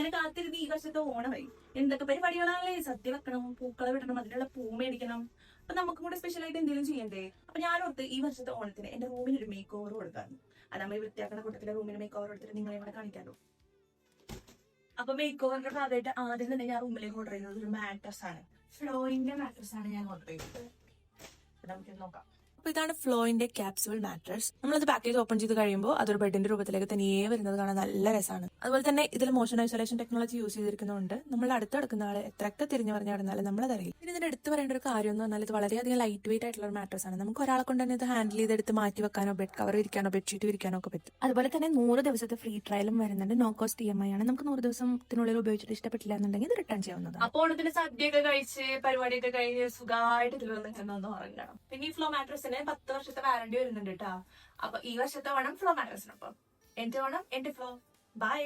അങ്ങനെ കാത്തിരുന്ന് ഈ വർഷത്തെ ഓണമായി. എന്തൊക്കെ പരിപാടികളാണല്ലേ? സദ്യ വെക്കണം, പൂക്കളെ വിടണം, അതിനുള്ള പൂ മേടിക്കണം. അപ്പൊ നമുക്കും കൂടെ സ്പെഷ്യൽ ആയിട്ട് എന്തെങ്കിലും ചെയ്യണ്ടേ? അപ്പൊ ഞാനോർത്ത് ഈ വർഷത്തെ ഓണത്തിന് എന്റെ റൂമിന് ഒരു മേക്ക് ഓവർ കൊടുക്കാറുണ്ട്. അത് നമ്മൾ വൃത്തിയാക്കുന്ന കൂട്ടത്തിലെ റൂമിന് മേക്ക് ഓവർ എടുത്തിട്ട് നിങ്ങളെ കൂടെ കാണിക്കാമല്ലോ. അപ്പൊ മേക്ക് ഓവറിന്റെ ഭാഗമായിട്ട് ആദ്യം തന്നെ ഞാൻ റൂമിലേക്ക് ഓർഡർ ചെയ്യുന്നത് ഒരു മാട്രസ് ആണ്. ഫ്ലോയിന്റെ മാട്രസ് ആണ് ഞാൻ ഓർഡർ ചെയ്തത്. നമുക്ക് നോക്കാം. അപ്പൊ ഇതാണ് ഫ്ലോയിന്റെ ക്യാപ്സ്യൂൾ മാട്രസ്. നമ്മളത് പാക്കേജ് ഓപ്പൺ ചെയ്ത് കഴിയുമ്പോൾ അതൊരു ബെഡിന്റെ രൂപത്തിലേക്ക് തനിയെ വരുന്നത് കാണാൻ നല്ല രസമാണ്. അതുപോലെ തന്നെ ഇതിൽ മോഷൻ ഐസൊലേഷൻ ടെക്നോളജി യൂസ് ചെയ്തിരിക്കുന്നതുകൊണ്ട് നമ്മൾ അടുത്ത് കിടക്കുന്ന ആളെ എത്രയൊക്കെ തിരിഞ്ഞു പറഞ്ഞു കിടന്നാലും നമ്മളതറിയില്ല. പിന്നെ ഇതിന്റെ എടുത്ത് പറയേണ്ട ഒരു കാര്യം എന്ന് പറഞ്ഞാൽ ഇത് വളരെയധികം ലൈറ്റ് വെയിറ്റ് ആയിട്ടുള്ള ഒരു മാട്രസ് ആണ്. നമുക്ക് ഒരാളെ കൊണ്ട് തന്നെ ഇത് ഹാൻഡിൽ ചെയ്തെടുത്ത് മാറ്റി വെക്കാനോ ബെഡ് കവർ വിരിക്കാനോ ബെഡ്ഷീറ്റ് വിരിക്കാനോ ഒക്കെ പറ്റും. അതുപോലെ തന്നെ 100 ദിവസത്തെ ഫ്രീ ട്രയലും വരുന്നുണ്ട്. നോ കോസ്റ്റ് EMI ആണ്. നമുക്ക് 100 ദിവസത്തിനുള്ളിൽ ഉപയോഗിച്ചിട്ട് ഇഷ്ടപ്പെട്ടില്ല എന്നുണ്ടെങ്കിൽ ഇത് റിട്ടേൺ ചെയ്യാവുന്നതാണ്. അപ്പോൾ ഓണത്തിന് സദ്യയൊക്കെ കഴിച്ച് പരിപാടിയൊക്കെ കഴിഞ്ഞ് സുഖമായിട്ട് ഇതിൽ വന്നിട്ടുണ്ടോ ഉറങ്ങണം. പിന്നെ ഈ ഫ്ലോ മാട്രസിന് 10 വർഷത്തെ വാറണ്ടി വരുന്നുണ്ട് കേട്ടോ. അപ്പൊ ഈ വർഷത്തെ ഓണം ഫ്ലോ മാട്രസിനൊപ്പം. എന്റെ ഓണം എന്റെ ഫ്ലോ. ബൈ.